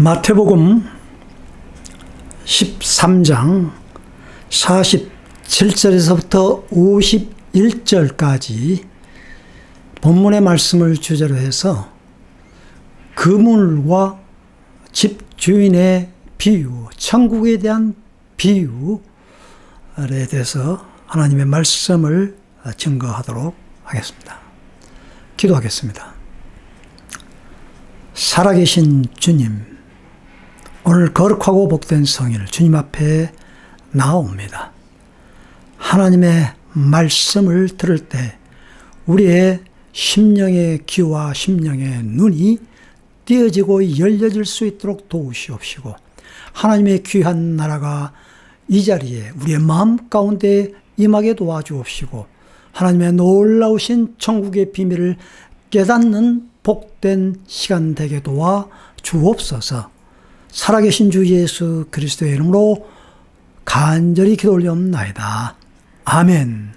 마태복음 13장 47절에서부터 51절까지 본문의 말씀을 주제로 해서 그물과 집주인의 비유, 천국에 대한 비유에 대해서 하나님의 말씀을 증거하도록 하겠습니다. 기도하겠습니다. 살아계신 주님, 오늘 거룩하고 복된 성일 주님 앞에 나옵니다. 하나님의 말씀을 들을 때 우리의 심령의 귀와 심령의 눈이 띄어지고 열려질 수 있도록 도우시옵시고, 하나님의 귀한 나라가 이 자리에 우리의 마음 가운데 임하게 도와주옵시고, 하나님의 놀라우신 천국의 비밀을 깨닫는 복된 시간 되게 도와 주옵소서. 살아계신 주 예수 그리스도의 이름으로 간절히 기도 올려옵나이다. 아멘.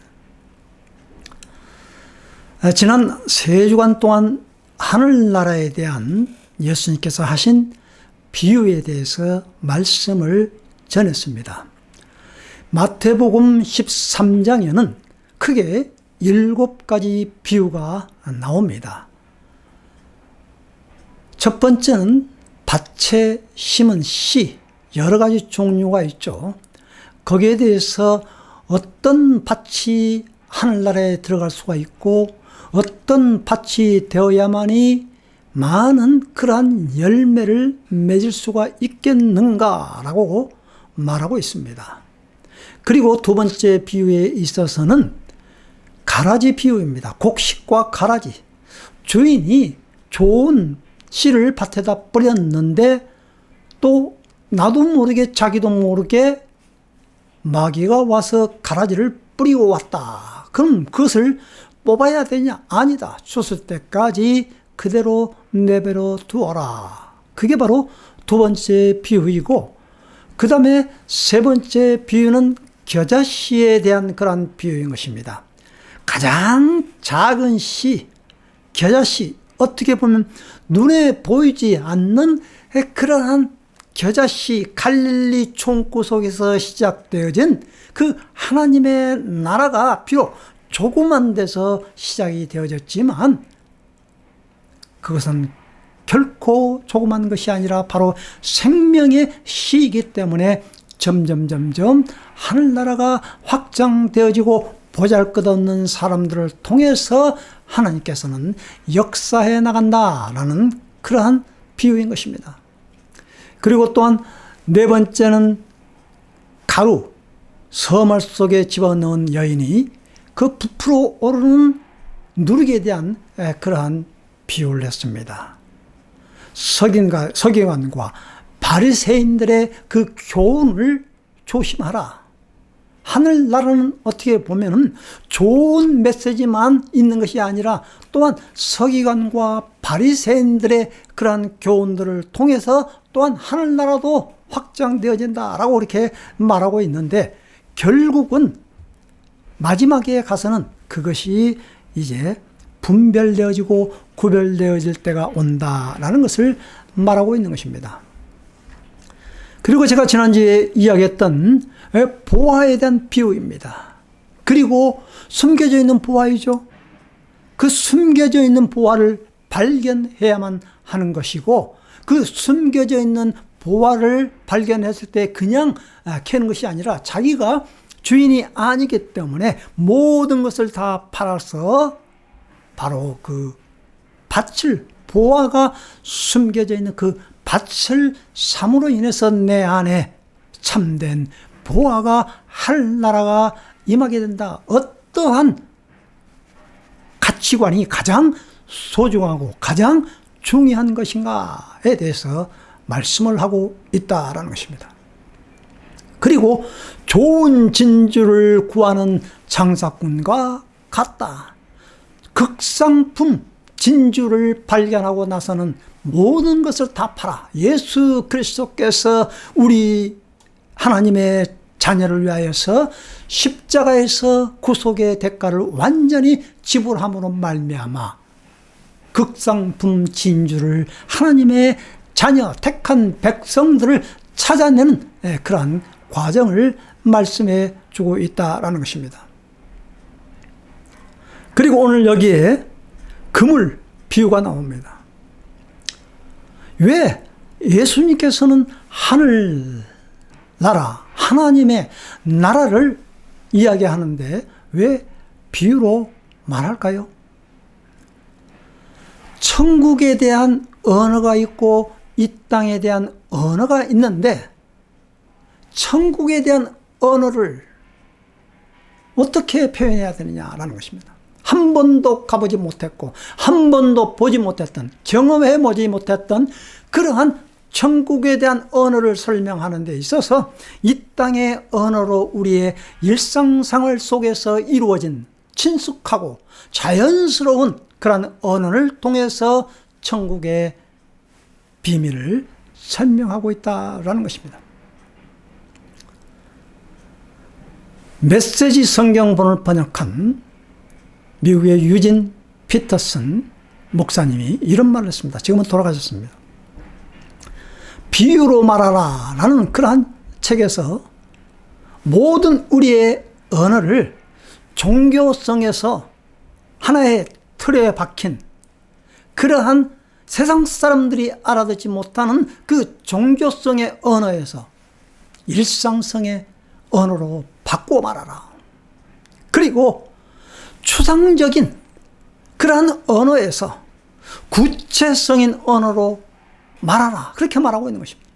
지난 3주간 동안 하늘나라에 대한 예수님께서 하신 비유에 대해서 말씀을 전했습니다. 마태복음 13장에는 크게 7가지 비유가 나옵니다. 첫 번째는 밭에 심은 씨, 여러 가지 종류가 있죠. 거기에 대해서 어떤 밭이 하늘나라에 들어갈 수가 있고 어떤 밭이 되어야만이 많은 그러한 열매를 맺을 수가 있겠는가라고 말하고 있습니다. 그리고 두 번째 비유에 있어서는 가라지 비유입니다. 곡식과 가라지. 주인이 좋은 씨를 밭에다 뿌렸는데 또 나도 모르게 자기도 모르게 마귀가 와서 가라지를 뿌리고 왔다. 그럼 그것을 뽑아야 되냐? 아니다. 줬을 때까지 그대로 내버려 두어라. 그게 바로 두 번째 비유이고, 그 다음에 세 번째 비유는 겨자씨에 대한 그런 비유인 것입니다. 가장 작은 씨, 겨자씨, 어떻게 보면 눈에 보이지 않는 그러한 겨자씨, 갈릴리 총구석에서 시작되어진 그 하나님의 나라가 비록 조그만 데서 시작이 되어졌지만 그것은 결코 조그만 것이 아니라 바로 생명의 씨이기 때문에 점점 하늘나라가 확장되어지고 보잘것없는 사람들을 통해서 하나님께서는 역사해 나간다라는 그러한 비유인 것입니다. 그리고 또한 네 번째는 가루, 서말 속에 집어넣은 여인이 그 부풀어 오르는 누룩에 대한 그러한 비유를 했습니다. 서기관과 바리새인들의 그 교훈을 조심하라. 하늘나라는 어떻게 보면은 좋은 메시지만 있는 것이 아니라 또한 서기관과 바리새인들의 그러한 교훈들을 통해서 또한 하늘나라도 확장되어진다라고 이렇게 말하고 있는데, 결국은 마지막에 가서는 그것이 이제 분별되어지고 구별되어질 때가 온다라는 것을 말하고 있는 것입니다. 그리고 제가 지난주에 이야기했던 보화에 대한 비유입니다. 그리고 숨겨져 있는 보화이죠. 그 숨겨져 있는 보화를 발견해야만 하는 것이고, 그 숨겨져 있는 보화를 발견했을 때 그냥 캐는 것이 아니라 자기가 주인이 아니기 때문에 모든 것을 다 팔아서 바로 그 밭을, 보화가 숨겨져 있는 그 밭을 삼으로 인해서 내 안에 참된 보화가 하늘나라가 임하게 된다. 어떠한 가치관이 가장 소중하고 가장 중요한 것인가에 대해서 말씀을 하고 있다라는 것입니다. 그리고 좋은 진주를 구하는 장사꾼과 같다. 극상품 진주를 발견하고 나서는 모든 것을 다 팔아. 예수 그리스도께서 우리 하나님의 자녀를 위하여서 십자가에서 구속의 대가를 완전히 지불함으로 말미암아 극상품 진주를 하나님의 자녀, 택한 백성들을 찾아내는 그러한 과정을 말씀해 주고 있다라는 것입니다. 그리고 오늘 여기에 그물 비유가 나옵니다. 왜 예수님께서는 하늘나라, 하나님의 나라를 이야기하는데 왜 비유로 말할까요? 천국에 대한 언어가 있고 이 땅에 대한 언어가 있는데 천국에 대한 언어를 어떻게 표현해야 되느냐라는 것입니다. 한 번도 가보지 못했고 한 번도 보지 못했던, 경험해보지 못했던 그러한 천국에 대한 언어를 설명하는 데 있어서 이 땅의 언어로 우리의 일상생활 속에서 이루어진 친숙하고 자연스러운 그러한 언어를 통해서 천국의 비밀을 설명하고 있다라는 것입니다. 메시지 성경본을 번역한 미국의 유진 피터슨 목사님이 이런 말을 했습니다. 지금은 돌아가셨습니다. 비유로 말하라 라는 그러한 책에서 모든 우리의 언어를 종교성에서 하나의 틀에 박힌 그러한 세상 사람들이 알아듣지 못하는 그 종교성의 언어에서 일상성의 언어로 바꾸어 말하라. 그리고 추상적인 그러한 언어에서 구체성인 언어로 말하라. 그렇게 말하고 있는 것입니다.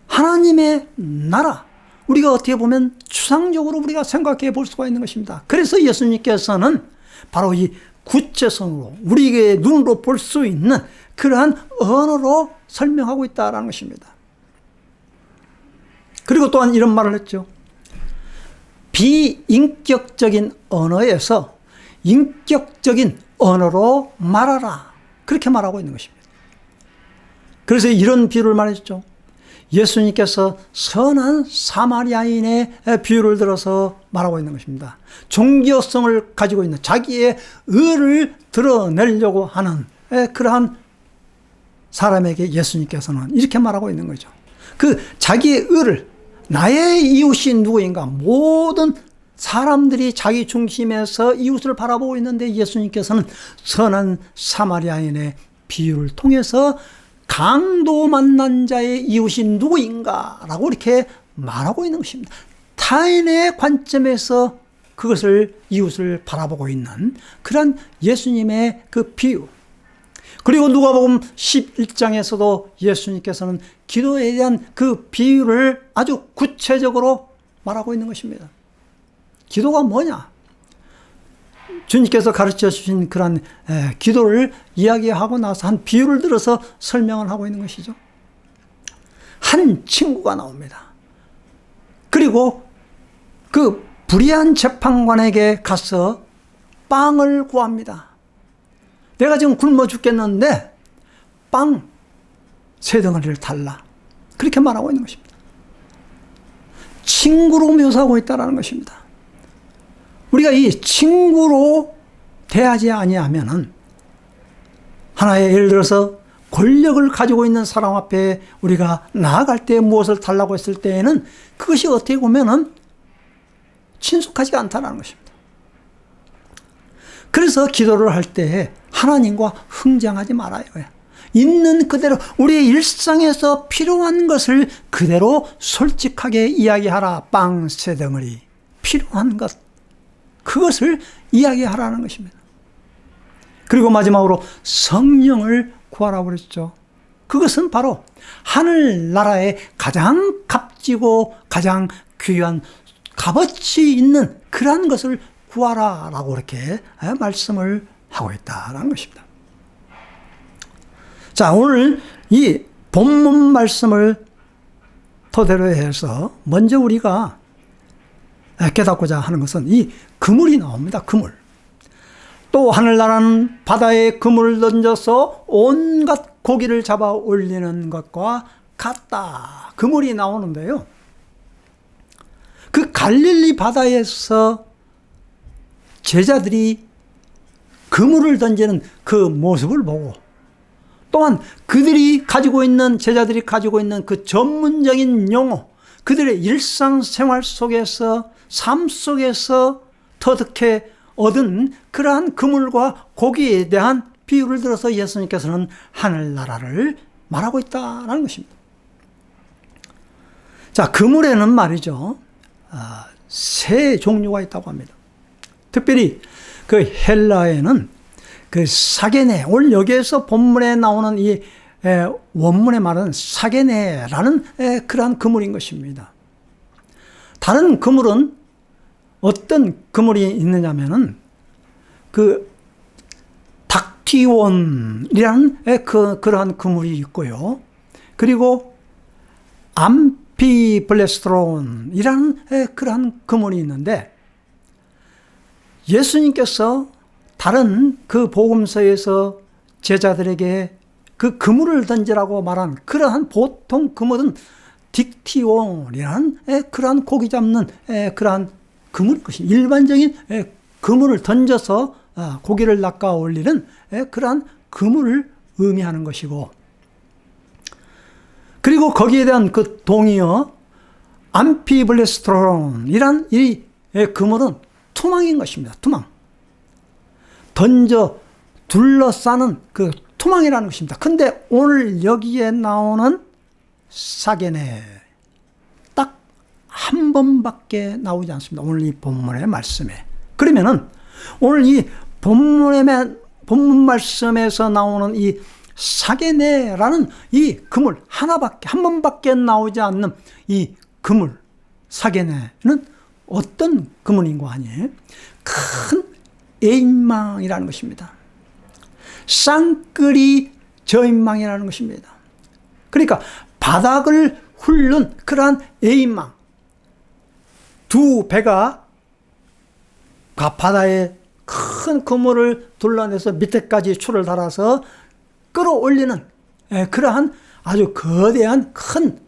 하나님의 나라, 우리가 어떻게 보면 추상적으로 우리가 생각해 볼 수가 있는 것입니다. 그래서 예수님께서는 바로 이 구체성으로 우리의 눈으로 볼 수 있는 그러한 언어로 설명하고 있다는 것입니다. 그리고 또한 이런 말을 했죠. 비인격적인 언어에서 인격적인 언어로 말하라. 그렇게 말하고 있는 것입니다. 그래서 이런 비유를 말했죠. 예수님께서 선한 사마리아인의 비유를 들어서 말하고 있는 것입니다. 종교성을 가지고 있는 자기의 의를 드러내려고 하는 그러한 사람에게 예수님께서는 이렇게 말하고 있는 거죠. 그 자기의 의를, 나의 이웃이 누구인가, 모든 사람들이 자기 중심에서 이웃을 바라보고 있는데 예수님께서는 선한 사마리아인의 비유를 통해서 강도 만난 자의 이웃이 누구인가 라고 이렇게 말하고 있는 것입니다. 타인의 관점에서 그것을, 이웃을 바라보고 있는 그런 예수님의 그 비유. 그리고 누가복음 11장에서도 예수님께서는 기도에 대한 그 비유를 아주 구체적으로 말하고 있는 것입니다. 기도가 뭐냐? 주님께서 가르쳐 주신 그런 기도를 이야기하고 나서 한 비유를 들어서 설명을 하고 있는 것이죠. 한 친구가 나옵니다. 그리고 그 불의한 재판관에게 가서 빵을 구합니다. 내가 지금 굶어 죽겠는데 빵 3덩어리를 달라. 그렇게 말하고 있는 것입니다. 친구로 묘사하고 있다는 것입니다. 우리가 이 친구로 대하지 아니하면은 하나의 예를 들어서 권력을 가지고 있는 사람 앞에 우리가 나아갈 때 무엇을 달라고 했을 때에는 그것이 어떻게 보면은 친숙하지가 않다는 것입니다. 그래서 기도를 할 때 하나님과 흥정하지 말아요. 있는 그대로 우리의 일상에서 필요한 것을 그대로 솔직하게 이야기하라. 빵 3덩어리 필요한 것, 그것을 이야기하라는 것입니다. 그리고 마지막으로 성령을 구하라고 그랬죠. 그것은 바로 하늘나라의 가장 값지고 가장 귀한 값어치 있는 그러한 것을 구하라라고 이렇게 말씀을 하고 있다는 것입니다. 자, 오늘 이 본문 말씀을 토대로 해서 먼저 우리가 깨닫고자 하는 것은 이 그물이 나옵니다. 그물. 또 하늘나라는 바다에 그물을 던져서 온갖 고기를 잡아 올리는 것과 같다. 그물이 나오는데요. 그 갈릴리 바다에서 제자들이 그물을 던지는 그 모습을 보고 또한 그들이 가지고 있는, 제자들이 가지고 있는 그 전문적인 용어, 그들의 일상생활 속에서, 삶 속에서 터득해 얻은 그러한 그물과 고기에 대한 비유를 들어서 예수님께서는 하늘나라를 말하고 있다는 것입니다. 자, 그물에는 말이죠, 세 종류가 있다고 합니다. 특별히 그 헬라에는 그 사게네, 오늘 여기에서 본문에 나오는 이 원문의 말은 사게네라는 그러한 그물인 것입니다. 다른 그물은 어떤 그물이 있느냐면은 그 닥티온이라는 그러한 그물이 있고요. 그리고 암피블레스트론이라는 그러한 그물이 있는데, 예수님께서 다른 그 복음서에서 제자들에게 그 그물을 던지라고 말한 그러한 보통 그물은 딕티온이라는 그러한 고기 잡는 그러한 그물일 것입니다. 일반적인 그물을 던져서 고기를 낚아 올리는 그러한 그물을 의미하는 것이고, 그리고 거기에 대한 그 동의어 암피블레스트론이란 이 그물은 투망인 것입니다. 투망. 던져 둘러싸는 그 투망이라는 것입니다. 근데 오늘 여기에 나오는 사게네 딱 한 번밖에 나오지 않습니다. 오늘 이 본문의 말씀에. 그러면은 오늘 이 본문 말씀에서 나오는 이 사게네라는 이 그물 하나밖에, 한 번밖에 나오지 않는 이 그물 사게네는 어떤 그물인 거 아니에요? 큰 애인망이라는 것입니다. 쌍끌이 저인망이라는 것입니다. 그러니까 바닥을 훑는 그러한 애인망, 두 배가 바다에 큰 그물을 둘러내서 밑에까지 줄을 달아서 끌어올리는 그러한 아주 거대한 큰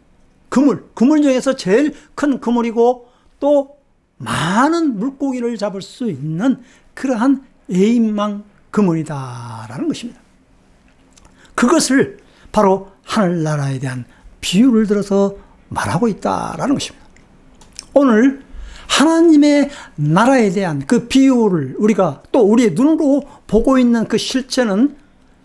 그물 중에서 제일 큰 그물이고, 또 많은 물고기를 잡을 수 있는 그러한 애인망 그물이다라는 것입니다. 그것을 바로 하늘나라에 대한 비유를 들어서 말하고 있다라는 것입니다. 오늘 하나님의 나라에 대한 그 비유를 우리가 또 우리의 눈으로 보고 있는 그 실체는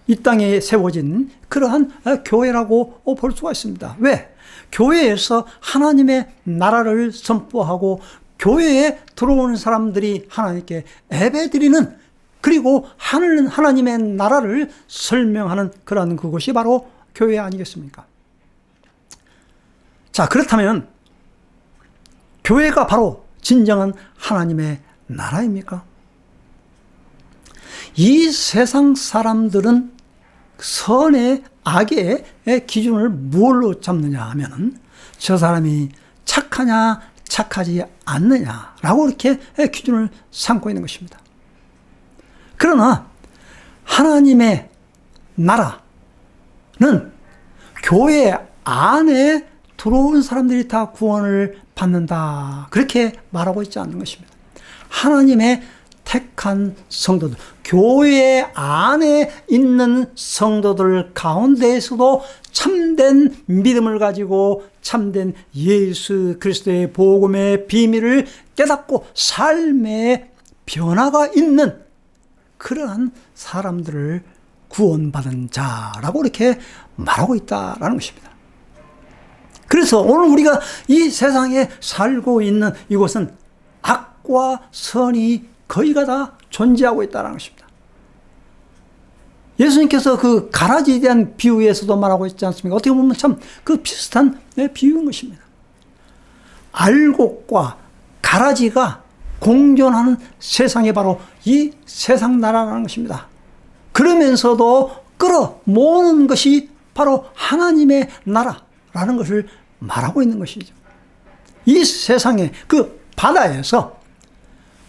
이 땅에 세워진 그러한 교회라고 볼 수가 있습니다. 왜? 교회에서 하나님의 나라를 선포하고 교회에 들어오는 사람들이 하나님께 예배드리는, 그리고 하나님의 나라를 설명하는 그런 그것이 바로 교회 아니겠습니까? 자, 그렇다면 교회가 바로 진정한 하나님의 나라입니까? 이 세상 사람들은 선의 악의 기준을 뭘로 잡느냐 하면은 저 사람이 착하냐 착하지 않느냐라고 이렇게 기준을 삼고 있는 것입니다. 그러나 하나님의 나라는 교회 안에 들어온 사람들이 다 구원을 받는다, 그렇게 말하고 있지 않는 것입니다. 하나님의 택한 성도들, 교회 안에 있는 성도들 가운데에서도 참된 믿음을 가지고 참된 예수 그리스도의 복음의 비밀을 깨닫고 삶의 변화가 있는 그러한 사람들을 구원받은 자라고 이렇게 말하고 있다라는 것입니다. 그래서 오늘 우리가 이 세상에 살고 있는 이곳은 악과 선이 거의가 다 존재하고 있다는 것입니다. 예수님께서 그 가라지에 대한 비유에서도 말하고 있지 않습니까? 어떻게 보면 참 그 비슷한 비유인 것입니다. 알곡과 가라지가 공존하는 세상이 바로 이 세상 나라라는 것입니다. 그러면서도 끌어모으는 것이 바로 하나님의 나라라는 것을 말하고 있는 것이죠. 이 세상에 그 바다에서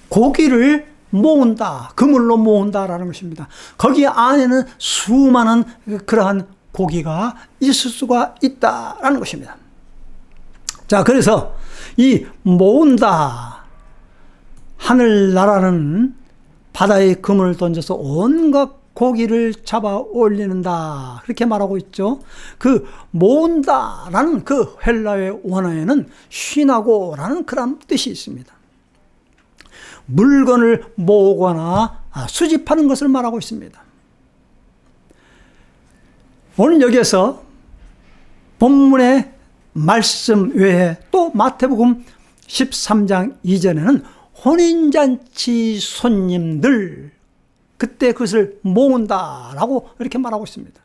고기를 모은다, 그물로 모은다라는 것입니다. 거기 안에는 수많은 그러한 고기가 있을 수가 있다라는 것입니다. 자, 그래서 이 모은다, 하늘나라는 바다에 그물을 던져서 온갖 고기를 잡아 올리는다, 그렇게 말하고 있죠. 그 모은다라는 그 헬라의 원어에는 쉬나고라는 그런 뜻이 있습니다. 물건을 모으거나 수집하는 것을 말하고 있습니다. 오늘 여기에서 본문의 말씀 외에 또 마태복음 13장 이전에는 혼인잔치 손님들, 그때 그것을 모은다라고 이렇게 말하고 있습니다.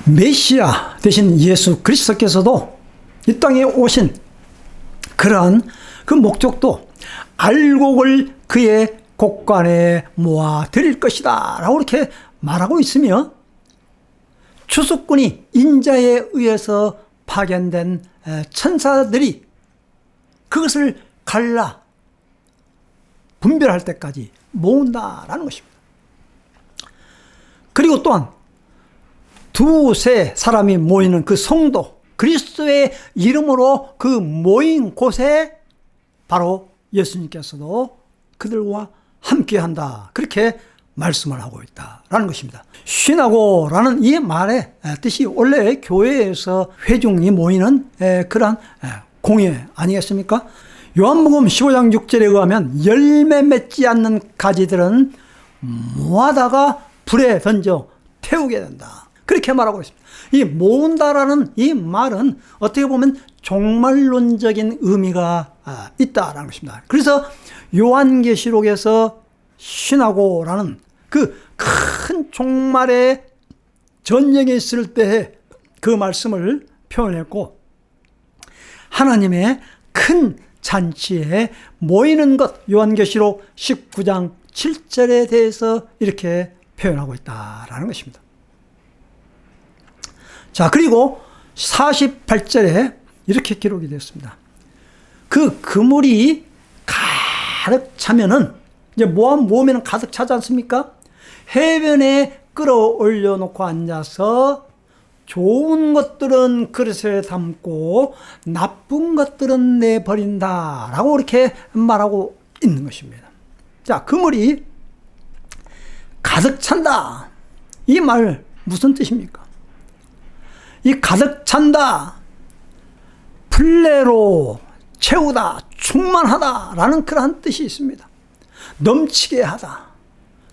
메시아 되신 예수 그리스도께서도 이 땅에 오신 그러한 그 목적도 알곡을 그의 곡간에 모아 드릴 것이다 라고 이렇게 말하고 있으며, 추수꾼이 인자에 의해서 파견된 천사들이 그것을 갈라 분별할 때까지 모은다라는 것입니다. 그리고 또한 두세 사람이 모이는 그 성도, 그리스도의 이름으로 그 모인 곳에 바로 예수님께서도 그들과 함께한다, 그렇게 말씀을 하고 있다라는 것입니다. 쉬나고라는 이 말의 뜻이 원래 교회에서 회중이 모이는 그러한 공예 아니겠습니까? 요한복음 15장 6절에 의하면 열매 맺지 않는 가지들은 모아다가 불에 던져 태우게 된다, 그렇게 말하고 있습니다. 이 모은다라는 이 말은 어떻게 보면 종말론적인 의미가 있다라는 것입니다. 그래서 요한계시록에서 쉬나고라는 그 큰 종말의 전쟁이 있을 때의 그 말씀을 표현했고, 하나님의 큰 잔치에 모이는 것, 요한계시록 19장 7절에 대해서 이렇게 표현하고 있다라는 것입니다. 자, 그리고 48절에 이렇게 기록이 되었습니다. 그 그물이 가득 차면은, 이제 모으면 가득 차지 않습니까? 해변에 끌어올려 놓고 앉아서 좋은 것들은 그릇에 담고 나쁜 것들은 내버린다 라고 이렇게 말하고 있는 것입니다. 자, 그물이 가득 찬다, 이 말 무슨 뜻입니까? 이 가득 찬다, 플레로 채우다, 충만하다 라는 그러한 뜻이 있습니다. 넘치게 하다,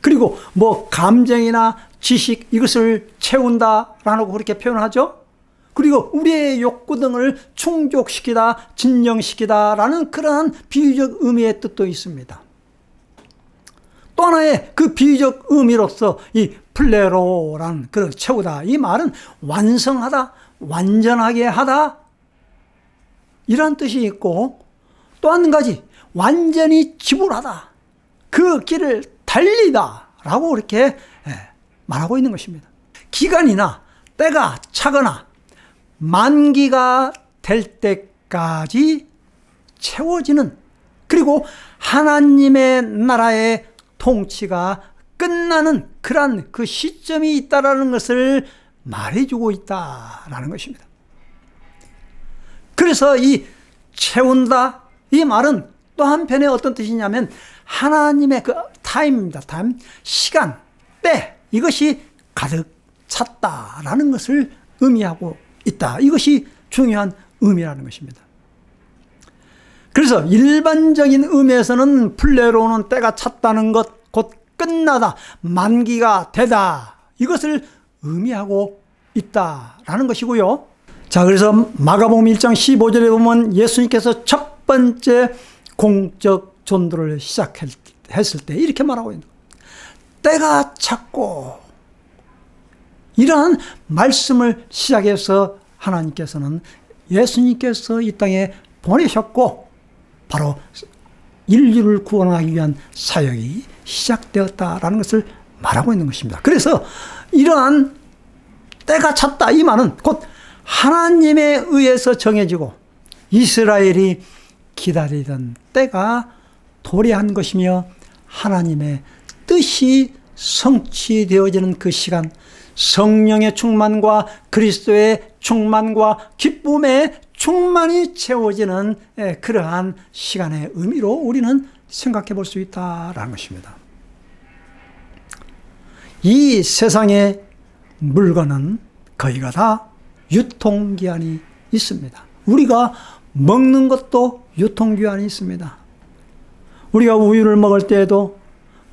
그리고 뭐 감정이나 지식, 이것을 채운다라고 그렇게 표현하죠. 그리고 우리의 욕구 등을 충족시키다, 진정시키다라는 그러한 비유적 의미의 뜻도 있습니다. 또 하나의 그 비유적 의미로서 이 플레로라는 그런 채우다, 이 말은 완성하다, 완전하게 하다, 이런 뜻이 있고, 또 한 가지 완전히 지불하다, 그 길을 달리다 라고 이렇게 말하고 있는 것입니다. 기간이나 때가 차거나 만기가 될 때까지 채워지는, 그리고 하나님의 나라의 통치가 끝나는 그러한 그 시점이 있다라는 것을 말해주고 있다라는 것입니다. 그래서 이 채운다, 이 말은 또 한편에 어떤 뜻이냐면 하나님의 그 타임입니다. 타임, 시간, 때, 이것이 가득 찼다라는 것을 의미하고 있다. 이것이 중요한 의미라는 것입니다. 그래서 일반적인 의미에서는 플레로는 때가 찼다는 것, 곧 끝나다, 만기가 되다, 이것을 의미하고 있다라는 것이고요. 자, 그래서 마가복음 1장 15절에 보면 예수님께서 첫 번째 공적 전도를 시작했을 때 이렇게 말하고 있는 거예요. 때가 찼고, 이러한 말씀을 시작해서 하나님께서는 예수님께서 이 땅에 보내셨고, 바로 인류를 구원하기 위한 사역이 시작되었다라는 것을 말하고 있는 것입니다. 그래서 이러한 때가 찼다, 이 말은 곧 하나님에 의해서 정해지고 이스라엘이 기다리던 때가 도래한 것이며, 하나님의 뜻이 성취되어지는 그 시간, 성령의 충만과 그리스도의 충만과 기쁨의 충만이 채워지는 그러한 시간의 의미로 우리는 생각해 볼 수 있다라는 것입니다. 이 세상의 물건은 거의가 다 유통기한이 있습니다. 우리가 먹는 것도 유통기한이 있습니다. 우리가 우유를 먹을 때에도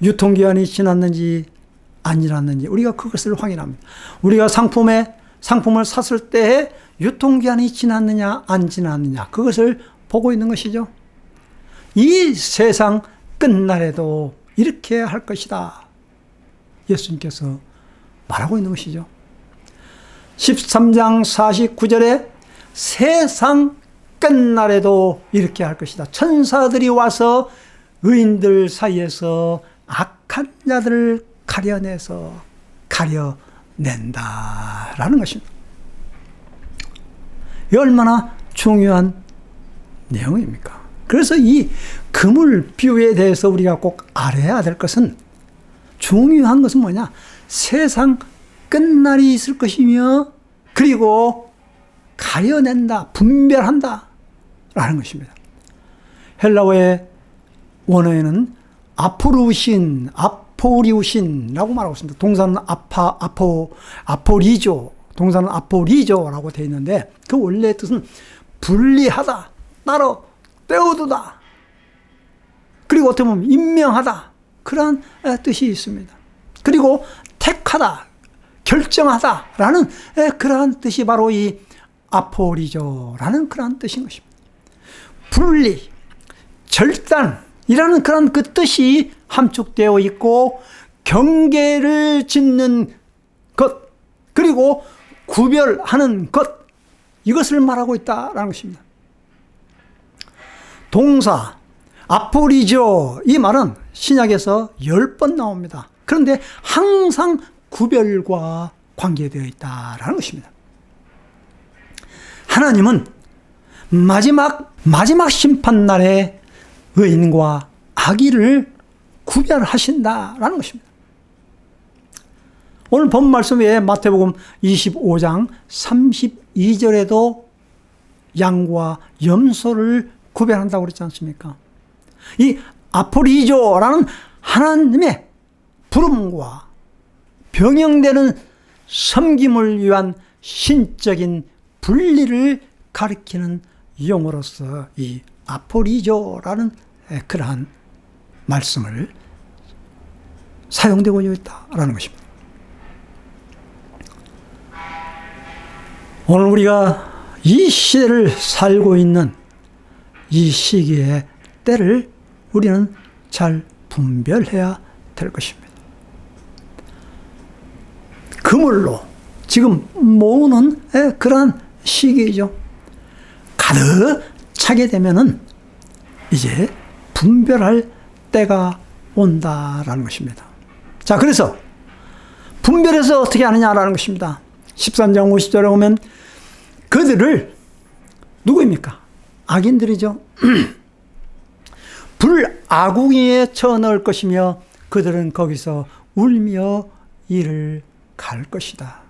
유통기한이 지났는지 안 지났는지 우리가 그것을 확인합니다. 우리가 상품을 샀을 때에 유통기한이 지났느냐 안 지났느냐 그것을 보고 있는 것이죠. 이 세상 끝날에도 이렇게 할 것이다. 예수님께서 말하고 있는 것이죠. 13장 49절에 세상 끝날에도 이렇게 할 것이다. 천사들이 와서 의인들 사이에서 악한 자들을 가려내서 가려낸다라는 것입니다. 이 얼마나 중요한 내용입니까? 그래서 이 그물 비유에 대해서 우리가 꼭 알아야 될 것은, 중요한 것은 뭐냐? 세상 끝날이 있을 것이며 그리고 가려낸다, 분별한다 라는 것입니다. 헬라어의 원어에는 아포리우신라고 말하고 있습니다. 동사는 아포리조, 동사는 아포리조라고 되어 있는데 그 원래의 뜻은 분리하다, 따로 떼어두다, 그리고 어떻게 보면 임명하다, 그러한 뜻이 있습니다. 그리고 택하다, 결정하다라는 그러한 뜻이 바로 이 아포리조라는 그러한 뜻인 것입니다. 분리, 절단이라는 그런 그 뜻이 함축되어 있고, 경계를 짓는 것, 그리고 구별하는 것, 이것을 말하고 있다라는 것입니다. 동사 아포리조, 이 말은 신약에서 10번 나옵니다. 그런데 항상 구별과 관계되어 있다라는 것입니다. 하나님은 마지막 심판날에 의인과 악의를 구별하신다라는 것입니다. 오늘 본 말씀 외에 마태복음 25장 32절에도 양과 염소를 구별한다고 그랬지 않습니까? 이 아포리조라는 하나님의 부름과 병영되는 섬김을 위한 신적인 분리를 가리키는 용어로서 이 아포리조라는 그러한 말씀을 사용되고 있다라는 것입니다. 오늘 우리가 이 시대를 살고 있는 이 시기의 때를 우리는 잘 분별해야 될 것입니다. 그물로 지금 모으는 그러한 시기이죠. 가득 차게 되면은 이제 분별할 때가 온다라는 것입니다. 자, 그래서 분별해서 어떻게 하느냐라는 것입니다. 13장 50절에 보면 그들을, 누구입니까? 악인들이죠. 불아궁이에 쳐넣을 것이며 그들은 거기서 울며 이를 갈 것이다.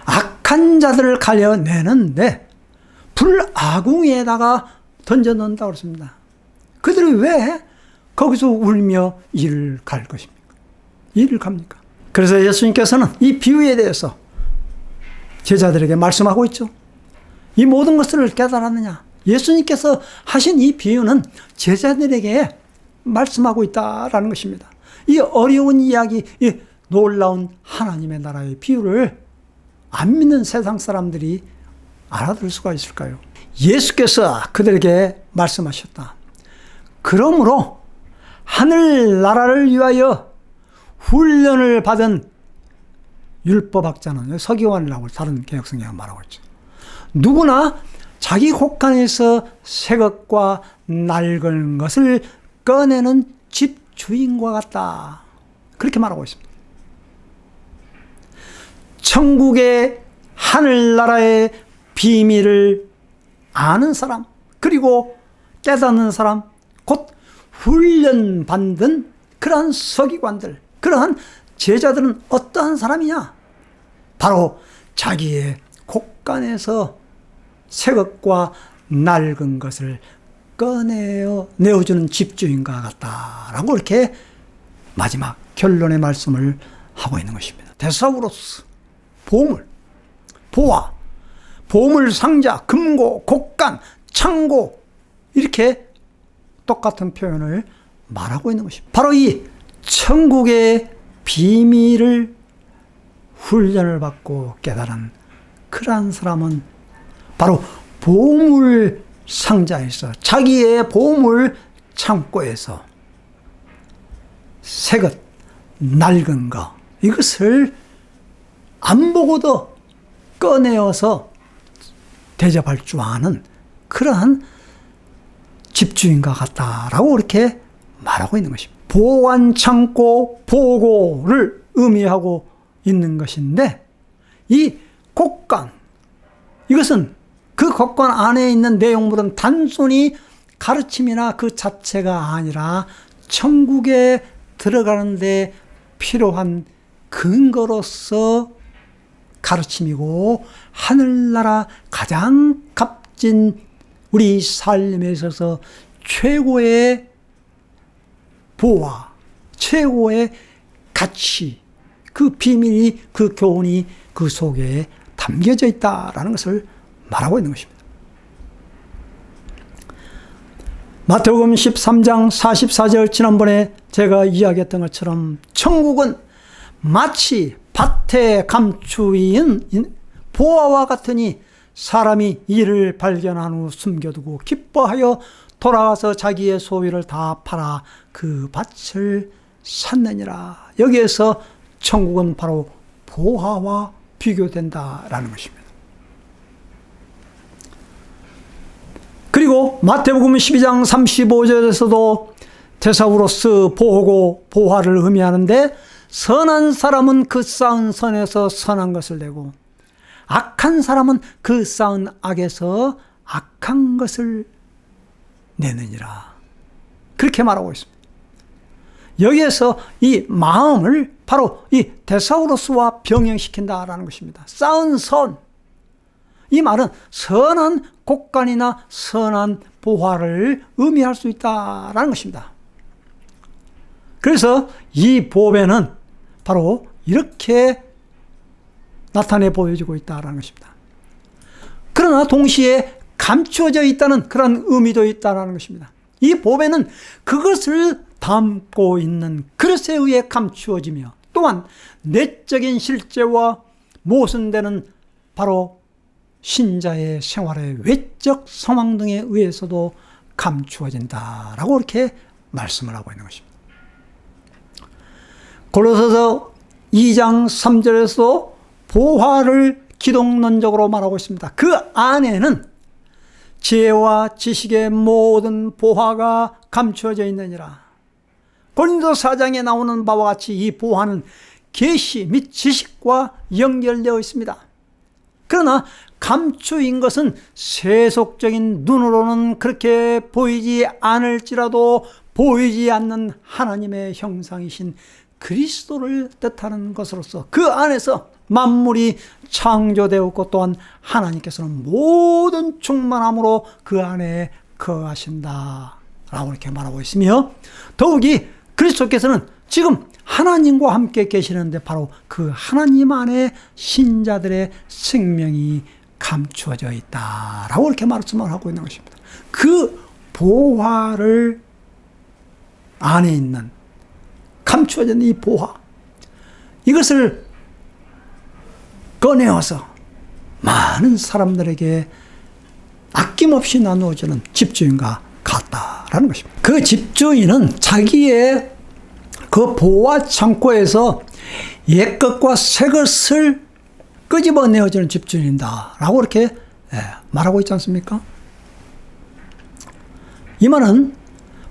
악한 자들을 가려내는데 불아궁이에다가 던져넣는다고 그랬습니다. 그들이 왜 거기서 울며 이를 갈 것입니까? 이를 갑니까? 그래서 예수님께서는 이 비유에 대해서 제자들에게 말씀하고 있죠. 이 모든 것을 깨달았느냐? 예수님께서 하신 이 비유는 제자들에게 말씀하고 있다라는 것입니다. 이 어려운 이야기, 이 놀라운 하나님의 나라의 비유를 안 믿는 세상 사람들이 알아들을 수가 있을까요? 예수께서 그들에게 말씀하셨다. 그러므로 하늘나라를 위하여 훈련을 받은 율법학자는, 서기관이라고 다른 개혁성경은 말하고 있죠. 누구나 자기 곳간에서 새 것과 낡은 것을 꺼내는 집주인과 같다. 그렇게 말하고 있습니다. 천국의 하늘나라의 비밀을 아는 사람, 그리고 깨닫는 사람, 곧 훈련받는 그러한 서기관들, 그러한 제자들은 어떠한 사람이냐? 바로 자기의 곳간에서 새 것과 낡은 것을 꺼내어 내어주는 집주인과 같다라고 이렇게 마지막 결론의 말씀을 하고 있는 것입니다. 데사우로스, 보물, 보화, 보물 상자, 금고, 곡간, 창고, 이렇게 똑같은 표현을 말하고 있는 것입니다. 바로 이 천국의 비밀을 훈련을 받고 깨달은 그러한 사람은 바로 보물 상자에서, 자기의 보물 창고에서 새것, 낡은 것, 이것을 안 보고도 꺼내어서 대접할 줄 아는 그러한 집주인과 같다라고 이렇게 말하고 있는 것입니다. 보관 창고, 보고를 의미하고 있는 것인데, 이 곡간, 이것은 그 곡간 안에 있는 내용물은 단순히 가르침이나 그 자체가 아니라 천국에 들어가는데 필요한 근거로서 가르침이고, 하늘나라 가장 값진 우리 삶에 있어서 최고의 보화, 최고의 가치, 그 비밀이, 그 교훈이 그 속에 담겨져 있다라는 것을 말하고 있는 것입니다. 마태복음 13장 44절, 지난번에 제가 이야기했던 것처럼 천국은 마치 밭에 감추인 보화와 같으니 사람이 이를 발견한 후 숨겨두고 기뻐하여 돌아와서 자기의 소유를 다 팔아 그 밭을 샀느니라. 여기에서 천국은 바로 보화와 비교된다라는 것입니다. 그리고 마태복음 12장 35절에서도 데사우로스, 보고, 보화를 의미하는데, 선한 사람은 그 쌓은 선에서 선한 것을 내고 악한 사람은 그 쌓은 악에서 악한 것을 내느니라. 그렇게 말하고 있습니다. 여기에서 이 마음을 바로 이 데사우로스와 병행시킨다라는 것입니다. 쌓은 선, 이 말은 선한 곡간이나 선한 보화를 의미할 수 있다라는 것입니다. 그래서 이 보배는 바로 이렇게 나타내 보여지고 있다는 것입니다. 그러나 동시에 감추어져 있다는 그런 의미도 있다는 것입니다. 이 보배는 그것을 담고 있는 그릇에 의해 감추어지며, 또한 내적인 실제와 모순되는 바로 신자의 생활의 외적 상황 등에 의해서도 감추어진다라고 이렇게 말씀을 하고 있는 것입니다. 골로새서 2장 3절에서 보화를 기독론적으로 말하고 있습니다. 그 안에는 지혜와 지식의 모든 보화가 감추어져 있느니라. 고린도 4장에 나오는 바와 같이 이 보화는 계시 및 지식과 연결되어 있습니다. 그러나 감추인 것은 세속적인 눈으로는 그렇게 보이지 않을지라도 보이지 않는 하나님의 형상이신 그리스도를 뜻하는 것으로서 그 안에서 만물이 창조되었고, 또한 하나님께서는 모든 충만함으로 그 안에 거하신다 라고 이렇게 말하고 있으며, 더욱이 그리스도께서는 지금 하나님과 함께 계시는데 바로 그 하나님 안에 신자들의 생명이 감추어져 있다라고 이렇게 말씀을 하고 있는 것입니다. 그 보화를 안에 있는, 감추어진 이 보화, 이것을 꺼내어서 많은 사람들에게 아낌없이 나누어지는 집주인과 같다라는 것입니다. 그 집주인은 자기의 그 보화 창고에서 옛것과 새것을 끄집어내어주는 집주인이다 라고 이렇게 말하고 있지 않습니까? 이 말은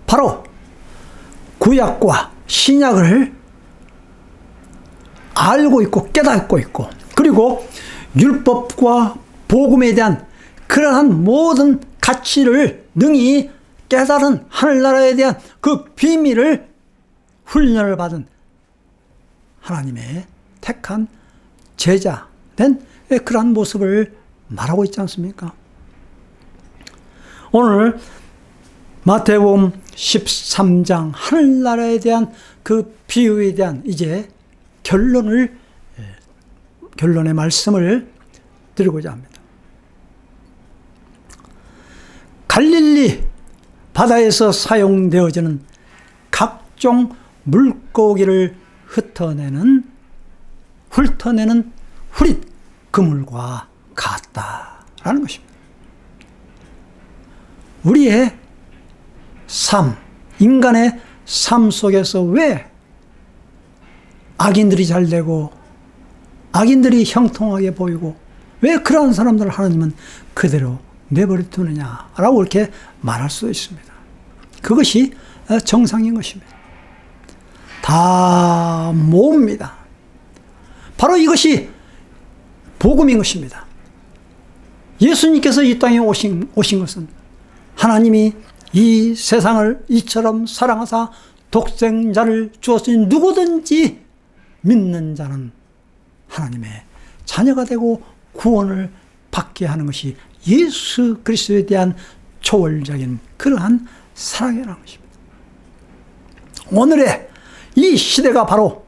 바로 구약과 신약을 알고 있고 깨닫고 있고, 그리고 율법과 복음에 대한 그러한 모든 가치를 능히 깨달은, 하늘나라에 대한 그 비밀을 훈련을 받은 하나님의 택한 제자된 그러한 모습을 말하고 있지 않습니까? 오늘 마태복음 13장 하늘나라에 대한 그 비유에 대한 이제 결론의 말씀을 드리고자 합니다. 갈릴리 바다에서 사용되어지는 각종 물고기를 훑어내는 후릿 그물과 같다라는 것입니다. 우리의 삶, 인간의 삶 속에서 왜 악인들이 잘 되고 악인들이 형통하게 보이고 왜 그러한 사람들을 하나님은 그대로 내버려 두느냐라고 이렇게 말할 수 있습니다. 그것이 정상인 것입니다. 다 모읍니다. 바로 이것이 복음인 것입니다. 예수님께서 이 땅에 오신 것은 하나님이 이 세상을 이처럼 사랑하사 독생자를 주었으니 누구든지 믿는 자는 하나님의 자녀가 되고 구원을 받게 하는 것이 예수 그리스도에 대한 초월적인 그러한 사랑이라는 것입니다. 오늘의 이 시대가 바로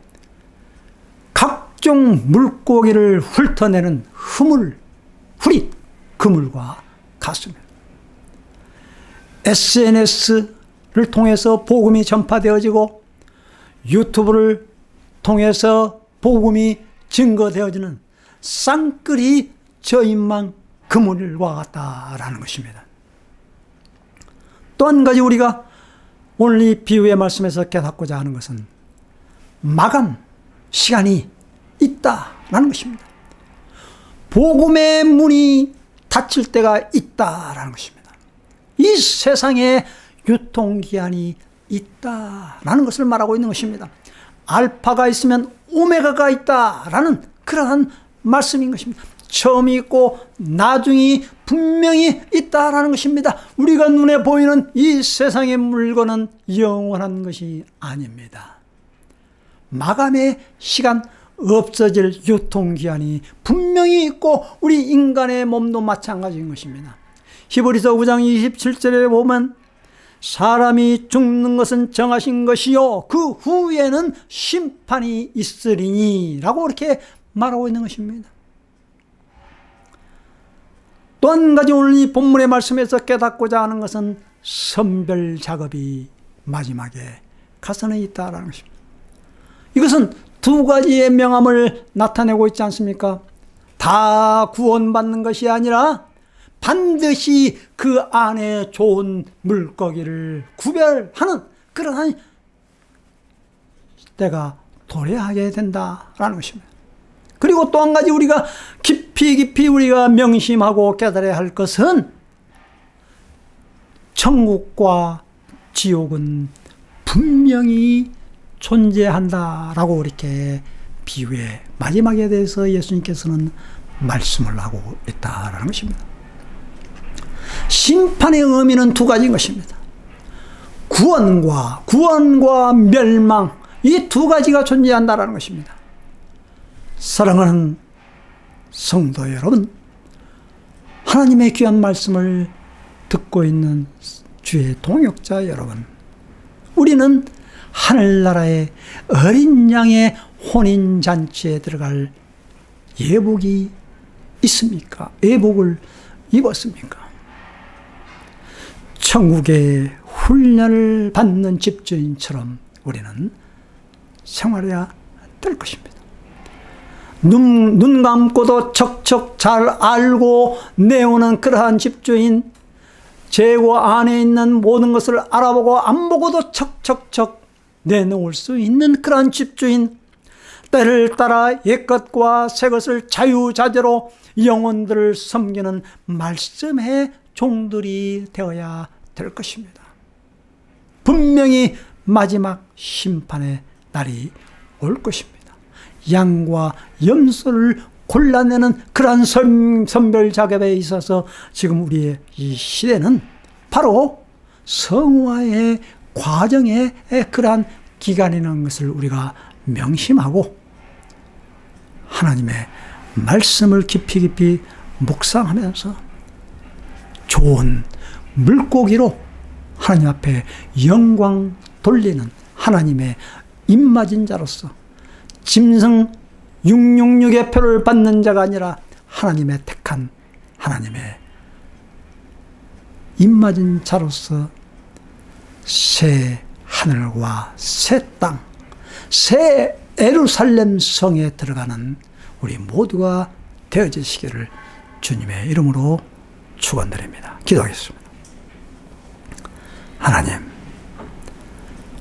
각종 물고기를 훑어내는 후릿 그물과 같습니다. SNS를 통해서 복음이 전파되어지고 유튜브를 통해서 복음이 증거되어지는 쌍끌이 저인망 그물과 같다라는 것입니다. 또 한 가지 우리가 오늘 이 비유의 말씀에서 깨닫고자 하는 것은 마감 시간이 있다라는 것입니다. 복음의 문이 닫힐 때가 있다라는 것입니다. 이 세상에 유통기한이 있다라는 것을 말하고 있는 것입니다. 알파가 있으면 오메가가 있다라는 그러한 말씀인 것입니다. 처음이 있고 나중이 분명히 있다라는 것입니다. 우리가 눈에 보이는 이 세상의 물건은 영원한 것이 아닙니다. 마감의 시간, 없어질 유통기한이 분명히 있고 우리 인간의 몸도 마찬가지인 것입니다. 히브리서 9장 27절에 보면 사람이 죽는 것은 정하신 것이요 그 후에는 심판이 있으리니 라고 이렇게 말하고 있는 것입니다. 또 한 가지 오늘 이 본문의 말씀에서 깨닫고자 하는 것은 선별 작업이 마지막에 가서는 있다라는 것입니다. 이것은 두 가지의 명함을 나타내고 있지 않습니까? 다 구원받는 것이 아니라 반드시 그 안에 좋은 물고기를 구별하는 그러한 때가 도래하게 된다라는 것입니다. 그리고 또 한 가지 우리가 깊이 우리가 명심하고 깨달아야 할 것은 천국과 지옥은 분명히 존재한다라고 이렇게 비유의 마지막에 대해서 예수님께서는 말씀을 하고 있다라는 것입니다. 심판의 의미는 두 가지인 것입니다. 구원과 멸망, 이 두 가지가 존재한다라는 것입니다. 사랑하는 성도 여러분, 하나님의 귀한 말씀을 듣고 있는 주의 동역자 여러분, 우리는 하늘나라의 어린 양의 혼인잔치에 들어갈 예복이 있습니까? 예복을 입었습니까? 천국의 훈련을 받는 집주인처럼 우리는 생활해야 될 것입니다. 눈 감고도 척척 잘 알고 내오는 그러한 집주인, 재고 안에 있는 모든 것을 알아보고 안 보고도 척척척 내놓을 수 있는 그러한 집주인, 때를 따라 옛것과 새것을 자유자재로 영혼들을 섬기는 말씀의 종들이 되어야 될 것입니다. 분명히 마지막 심판의 날이 올 것입니다. 양과 염소를 골라내는 그러한 선별 작업에 있어서 지금 우리의 이 시대는 바로 성화의 과정의 그러한 기간이라는 것을 우리가 명심하고 하나님의 말씀을 깊이 묵상하면서 좋은 물고기로 하나님 앞에 영광 돌리는 하나님의 입맞은 자로서 짐승 666의 표를 받는 자가 아니라 하나님의 택한 하나님의 입맞은 자로서 새 하늘과 새 땅, 새 예루살렘 성에 들어가는 우리 모두가 되어지시기를 주님의 이름으로 축원드립니다. 기도하겠습니다. 하나님,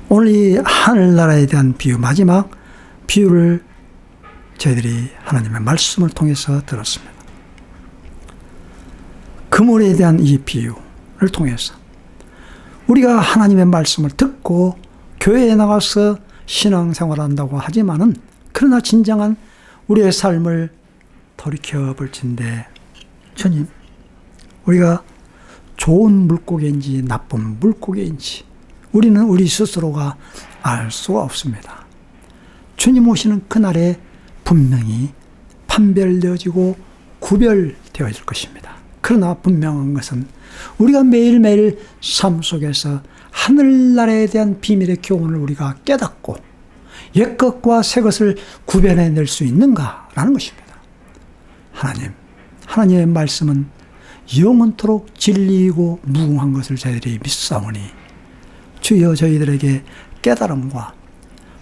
오늘 이 하늘나라에 대한 비유, 마지막 비유를 저희들이 하나님의 말씀을 통해서 들었습니다. 그물에 대한 이 비유를 통해서 우리가 하나님의 말씀을 듣고 교회에 나가서 신앙생활한다고 하지만은, 그러나 진정한 우리의 삶을 돌이켜 볼진대 주님, 우리가 좋은 물고기인지 나쁜 물고기인지 우리는 우리 스스로가 알 수가 없습니다. 주님 오시는 그날에 분명히 판별되어지고 구별되어질 것입니다. 그러나 분명한 것은 우리가 매일매일 삶 속에서 하늘나라에 대한 비밀의 교훈을 우리가 깨닫고 옛것과 새것을 구별해낼 수 있는가라는 것입니다. 하나님, 하나님의 말씀은 영원토록 진리이고 무궁한 것을 저희들이 믿사오니 주여 저희들에게 깨달음과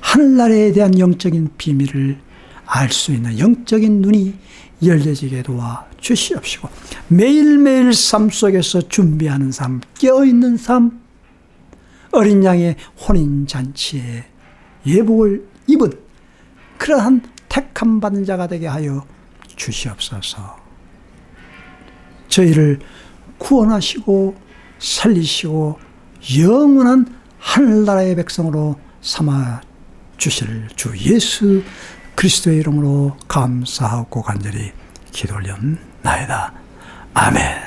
하늘나라에 대한 영적인 비밀을 알 수 있는 영적인 눈이 열려지게 도와 주시옵시고, 매일매일 삶 속에서 준비하는 삶, 깨어있는 삶, 어린 양의 혼인잔치에 예복을 입은 그러한 택함 받은 자가 되게 하여 주시옵소서. 저희를 구원하시고 살리시고 영원한 하늘나라의 백성으로 삼아 주실 주 예수 그리스도의 이름으로 감사하고 간절히 기도 올렸나이다. 아멘.